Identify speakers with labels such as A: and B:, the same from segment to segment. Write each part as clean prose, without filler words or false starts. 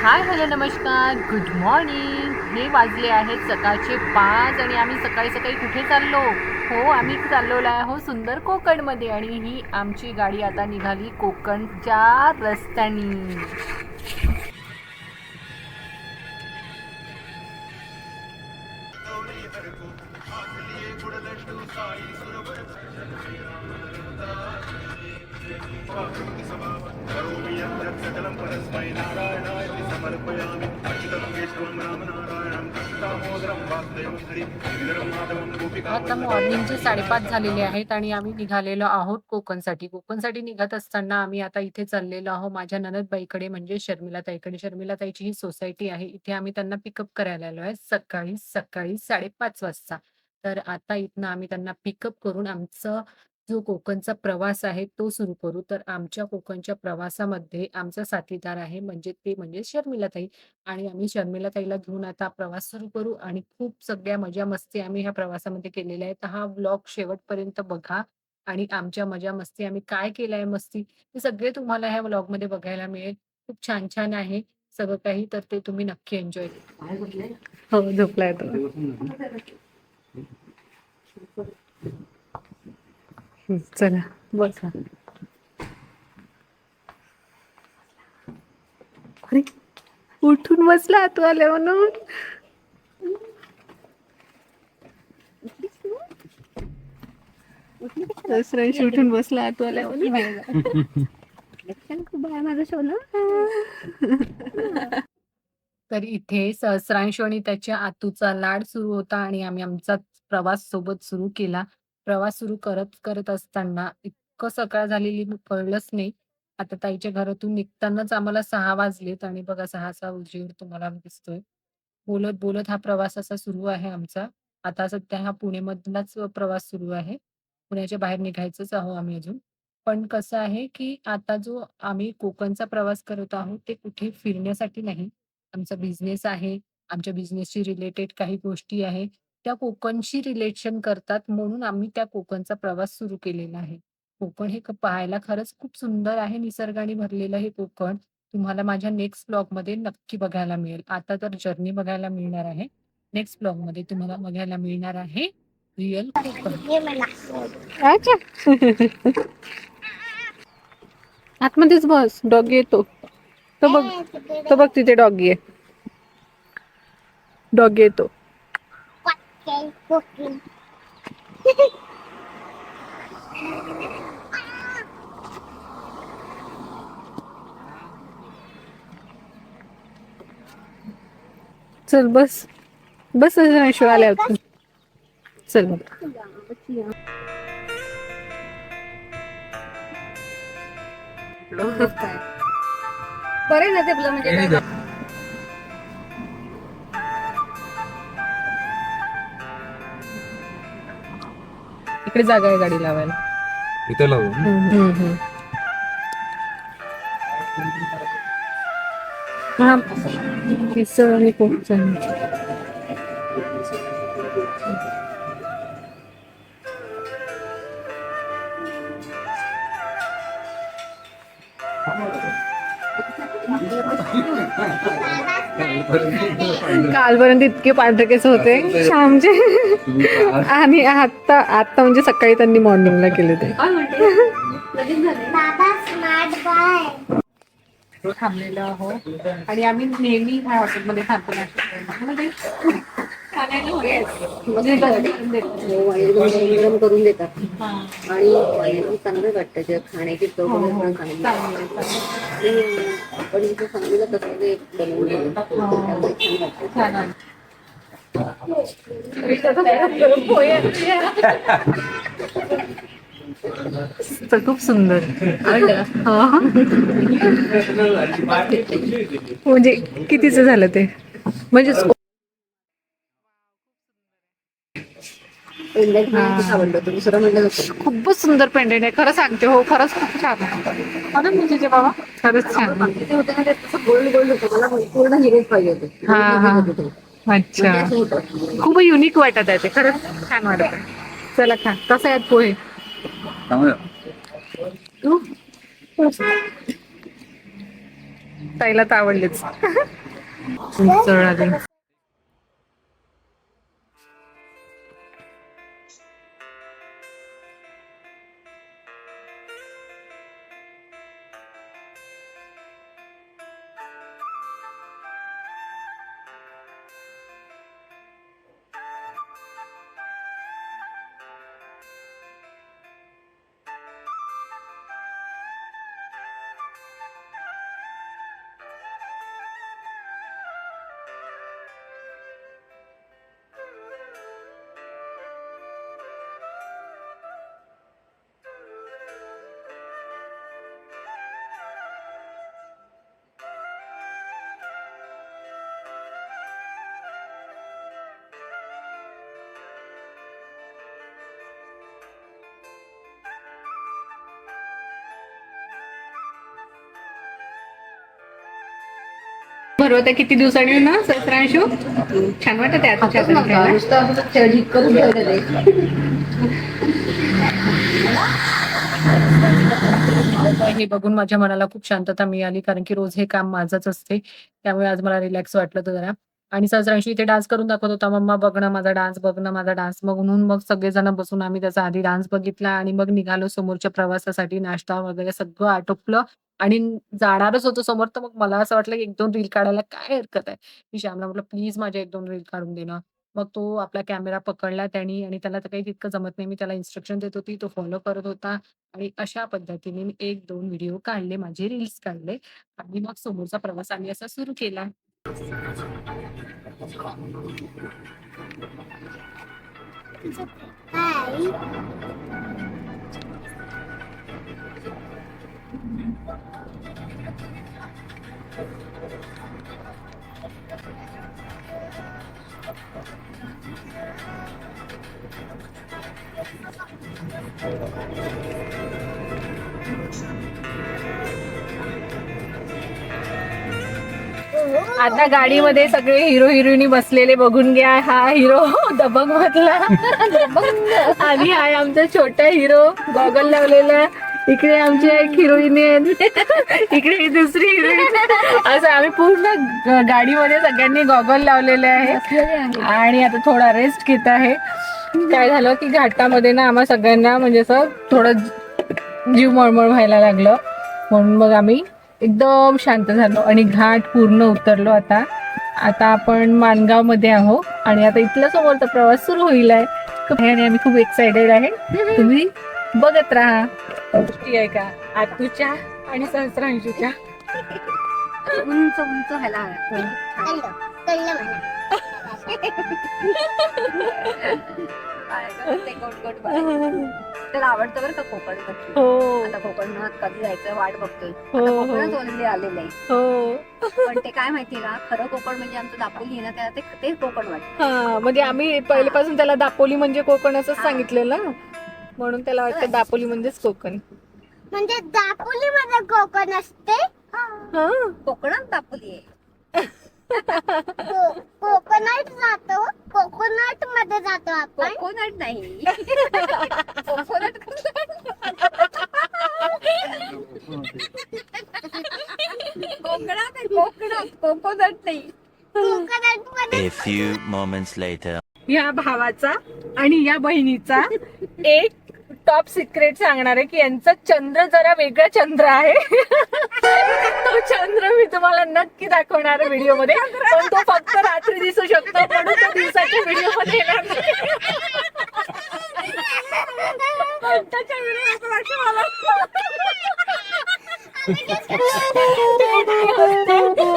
A: Hi hello नमस्कार good morning. हे वाजले आहेत सकाळचे 5 आणि आम्ही सकाळी सकाळी कुठे चाललो? हो, आम्ही चाललेलो आहे सुंदर कोकणमध्ये आणि ही आमची गाडी आता निघाली कोकणच्या रस्त्यानी. आता मॉर्निंगचे 5:30 झालेले आहेत आणि आम्ही निघालेलो आहोत कोकणसाठी. कोकणसाठी निघत असताना आम्ही आता इथे चाललेलो आहोत माझ्या नणंदबाईकडे म्हणजे शर्मिलाताईकडे. शर्मिलाताईची ही सोसायटी आहे. इथे आम्ही त्यांना पिकअप करायला आलो आहे सकाळी सकाळी 5:30 वाजता. तर आता इथनं आम्ही त्यांना पिकअप करून आमचं जो कोकणचा प्रवास आहे तो सुरू करू. तर आमच्या कोकणच्या प्रवासामध्ये आमचा साथीदार आहे म्हणजे शर्मिलाताई. आणि आम्ही शर्मिलाताईला घेऊन आता प्रवास सुरू करू आणि खूप सगळ्या मजा-मस्ती आम्ही ह्या प्रवासामध्ये केलेल्या आहेत. तर हा व्लॉग शेवटपर्यंत बघा आणि आमच्या मजा-मस्ती आम्ही काय केलंय मस्ती, हे सगळे तुम्हाला ह्या व्लॉगमध्ये बघायला मिळेल. खूप छान-छान आहे सगळं काही, तर ते तुम्ही नक्की एन्जॉय करा. हो, झोपलाय तो. चला बसा. अरे, उठून बसला तू आले म्हणून. दसऱ्याशी उठून बसला तू आल्या म्हणून. तर इथे सहस्रांश आणि त्याच्या आतूचा लाड सुरू होता आणि आम्ही आमचा प्रवास सोबत सुरू केला. प्रवास सुरू करत करत असताना इतकं सकाळ झालेली कळलंच नाही. आता ताईच्या घरातून निघतानाच आम्हाला 6 वाजलेत आणि बघा 6चा उजेड तुम्हाला दिसतोय. बोलत बोलत हा प्रवास असा सुरू आहे आमचा. आता सध्या हा पुणेमधलाच प्रवास सुरू आहे. पुण्याच्या बाहेर निघायचंच आहोत आम्ही अजून. पण कसं आहे, की आता जो आम्ही कोकणचा प्रवास करत आहोत, ते कुठे फिरण्यासाठी नाही. आमचा बिझनेस आहे. आमच्या बिझनेसशी रिलेटेड काही गोष्टी आहे. त्या कोकणशी रिलेशन करतात म्हणून आम्ही त्या कोकणचा प्रवास सुरू केलेला आहे. कोकण हे पाहायला खरंच खूप सुंदर आहे. निसर्गाने भरलेलं हे कोकण तुम्हाला माझ्या नेक्स्ट ब्लॉगमध्ये नक्की बघायला मिळेल. आता तर जर्नी बघायला मिळणार आहे. नेक्स्ट ब्लॉगमध्ये तुम्हाला बघायला मिळणार आहे रिअल कोकण. अच्छा. आतमध्येच बस, डॉगी येतो. तो बघ, तो बघ तिथे डॉगी आहे. डॉगी येतो. चल बस, बस शो आल्या होत. चल मग. बरे ना ते म्हणजे इकडे जागा आहे गाडी लावायला.
B: इथे लावू.
A: हा, मिसळ आणि कोकण. कालपर्यंत इतके पांढरे केस होते श्यामचे आणि आता आता म्हणजे सकाळी त्यांनी मॉर्निंगला केले ते. थांबलेलो आहोत आणि आम्ही नेहमी ह्या हॉटेलमध्ये थांबतो म्हणजे गरम करून देतात आणि चांगलं वाटतं जे खाण्याची चव पण आपण इथे सांगितलं तसं ते बनवून छान वाटतं. खूप सुंदर म्हणजे कितीच झालं ते म्हणजे दुसरं म्हणलं खूपच सुंदर पेंडेंट आहे. खरं सांगते हो, खरंच खूप छान आहे म्हणजे बाबा, खरंच छान गोल्ड गोल्ड होतं. मला पूर्ण हिरेच पाहिजे होते. हा हा, अच्छा, खूप युनिक वाटत आहे ते. खरंच छान वाटत आहे. चला खा. कसं आहेत पोहे? तू ताईला तर आवडलेच. चल आधी. बरोबर आहे. किती दिवसांनी ना सहस्रांशू छान वाटत आहे हे बघून माझ्या मनाला खूप शांतता मिळाली, कारण की रोज हे काम माझंच असते. त्यामुळे आज मला रिलॅक्स वाटलं होतं जरा. आणि सहस्रांशू इथे डान्स करून दाखवत होता. "मम्मा बघ ना माझा डान्स, बघ ना माझा डान्स." म्हणून मग सगळेजण बसून आम्ही त्याचा आधी डान्स बघितला आणि मग निघालो समोरच्या प्रवासासाठी. नाश्ता वगैरे सगळं आटोपलं आणि जाणारच होतो समोर. तर मग मला असं वाटलं की 1-2 रील काढायला काय हरकत आहे. मी श्यामला म्हटलं, "प्लीज माझ्या 1-2 रील काढून दे ना." मग तो आपला कॅमेरा पकडला त्यानी आणि त्याला तर काही तितकं जमत नाही. मी त्याला इन्स्ट्रक्शन देत होती, तो फॉलो करत होता आणि अशा पद्धतीने मी 1-2 व्हिडिओ काढले, माझे रील्स काढले आणि मग समोरचा प्रवास आम्ही असा सुरू केला. आता गाडीमध्ये सगळे हिरो हिरोईनी बसलेले बघून घ्या. हा हिरो दबंग मधला आणि हा आमचा छोटा हिरो गॉगल लावलेला. इकडे आमची एक हिरोईन आहे, इकडे ही दुसरी हिरोईन. असं आम्ही पूर्ण गाडीमध्ये सगळ्यांनी गॉगल लावलेले आहे आणि आता थोडा रेस्ट घेत आहे. काय झालं की घाटामध्ये ना आम्हा सगळ्यांना म्हणजे असं थोडं जीव मळमळ व्हायला लागलं, म्हणून मग आम्ही एकदम शांत झालो आणि घाट पूर्ण उतरलो. आता आपण माणगाव मध्ये आहो आणि आता इथला समोरचा प्रवास सुरू होईल आहे आणि आम्ही खूप एक्साइटेड आहे. तुम्ही बघत राहा. गोष्टी आहे का आतूच्या आणि सहस्रांशूच्या.
B: उंच उंच ह्याला त्याला आवडतं बरं का कोकण. आता कोकणात कधी जायचं वाट बघतोय. कोकणच ऑलरेडी आलेलं आहे. पण ते काय माहितीये का, खरं कोकण म्हणजे आमचं दापोली आहे ना, त्याला ते कोकण वाटतं.
A: म्हणजे आम्ही पहिल्यापासून त्याला दापोली म्हणजे कोकण असंच सांगितलेलं, म्हणून त्याला वाटतं दापोली म्हणजेच कोकण.
B: म्हणजे दापोली मध्ये कोकण असते. कोकणात दापोली आहे. कोकोनट जातो, कोकोनट मध्ये जातो आपण. कोकोनट नाही, कोकोनट कोकणात आहे, कोकणात कोकोनट नाही. कोकोनट मध्ये.
C: A few moments later.
A: या भावाचा आणि या बहिणीचा एक टॉप सिक्रेट सांगणार आहे की यांचा चंद्र जरा वेगळा चंद्र आहे. तो चंद्र मी तुम्हाला नक्की दाखवणार व्हिडिओ मध्ये, पण तो फक्त रात्री दिसू शकतो, म्हणून तो दिवसाच्या व्हिडिओ मध्ये येणार नाही.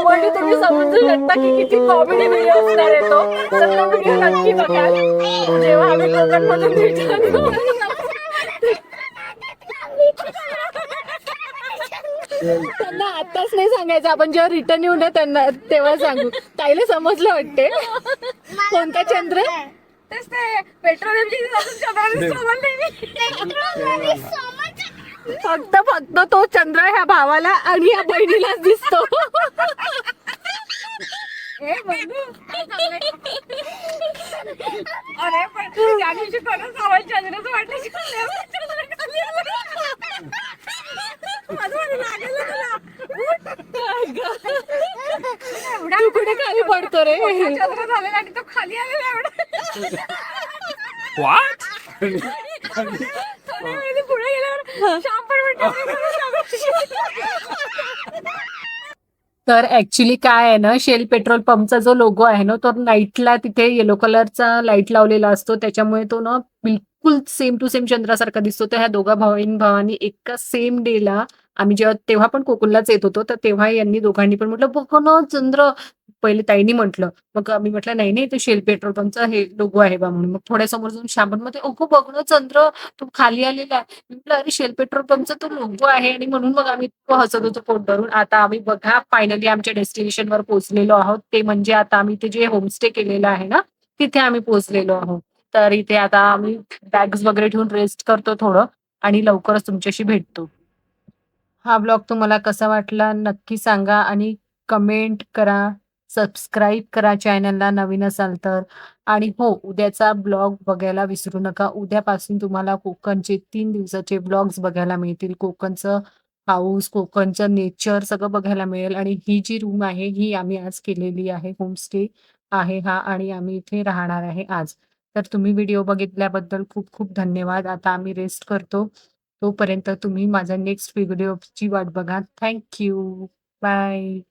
A: म्हणजे तुम्ही समजू शकता की किती कॉमेडी व्हिडिओ असणार आहे तो. तर तो व्हिडिओ नक्की बघा जेव्हा आम्ही कोकण मधून भेटतो. त्यांना आताच नाही सांगायचं, आपण जेव्हा रिटर्न येऊ ना त्यांना तेव्हा सांगू. ताईला समजलं वाटते कोणता चंद्र.
B: तेच ते पेट्रोल
A: फक्त तो चंद्र ह्या भावाला आणि ह्या बहिणीलाच दिसतो.
B: अरे पण त्या दिवशी खरंच आवाज चंद्रच वाटलं.
A: आम्ही खाली पडतो रे.
B: चंद्र झालेला आणि तो खाली आलेला एवढा.
D: What?
B: थोड्या वेळाने पुढे गेल्यावर श्याम पण म्हणतो,
A: तर ऍक्च्युली काय आहे ना, शेल पेट्रोल पंपचा जो लोगो आहे ना, तो नाईटला तिथे येलो कलरचा लाईट लावलेला असतो. त्याच्यामुळे तो ना बिलकुल सेम टू सेम चंद्रासारखा दिसतो. तर ह्या दोघा बहीण-भावांनी एका सेम डेला आम्ही जेव्हा तेव्हा पण कोकणलाच येत होतो. तर तेव्हा यांनी दोघांनी पण म्हटलं, "बघ ना चंद्र." पहिले ताईंनी म्हटलं. मग आम्ही म्हटलं, "नाही, नाही, ते शेल पेट्रोल पंपचा हे लोगो आहे बा," म्हणून. मग थोड्या समोर जाऊन श्याम पण म्हणते, "अगं बघ ना चंद्र, तो खाली आलेला आहे." मी म्हटलं, "अरे शेल पेट्रोल पंपचा तो लोगो आहे." आणि म्हणून मग आम्ही इतकं हसत होतो पोट धरून. आता आम्ही बघा फायनली आमच्या डेस्टिनेशनवर पोहोचलेलो आहोत. ते म्हणजे आता आम्ही इथे जे होमस्टे केलेलं आहे ना, तिथे आम्ही पोहोचलेलो आहोत. तर इथे आता आम्ही बॅग्स वगैरे ठेवून रेस्ट करतो थोडं आणि लवकरच तुमच्याशी भेटतो. हा ब्लॉग तुम्हाला कसा वाटला नक्की सांगा आणि कमेंट करा, सबस्क्राईब करा चॅनलला नवीन असाल तर. आणि हो, उद्याचा ब्लॉग बघायला विसरू नका. उद्यापासून तुम्हाला कोकणचे 3 दिवसाचे ब्लॉग्स बघायला मिळतील. कोकणचं हाऊस, कोकणचं नेचर सगळं बघायला मिळेल. आणि ही जी रूम आहे, ही आम्ही आज केलेली आहे. होमस्टे आहे हा आणि आम्ही इथे राहणार आहे आज. तर तुम्ही व्हिडिओ बघितल्याबद्दल खूप खूप धन्यवाद. आता आम्ही रेस्ट करतो. तोपर्यंत तुम्ही माझा नेक्स्ट व्हिडिओची वाट बघा. Thank you. बाय.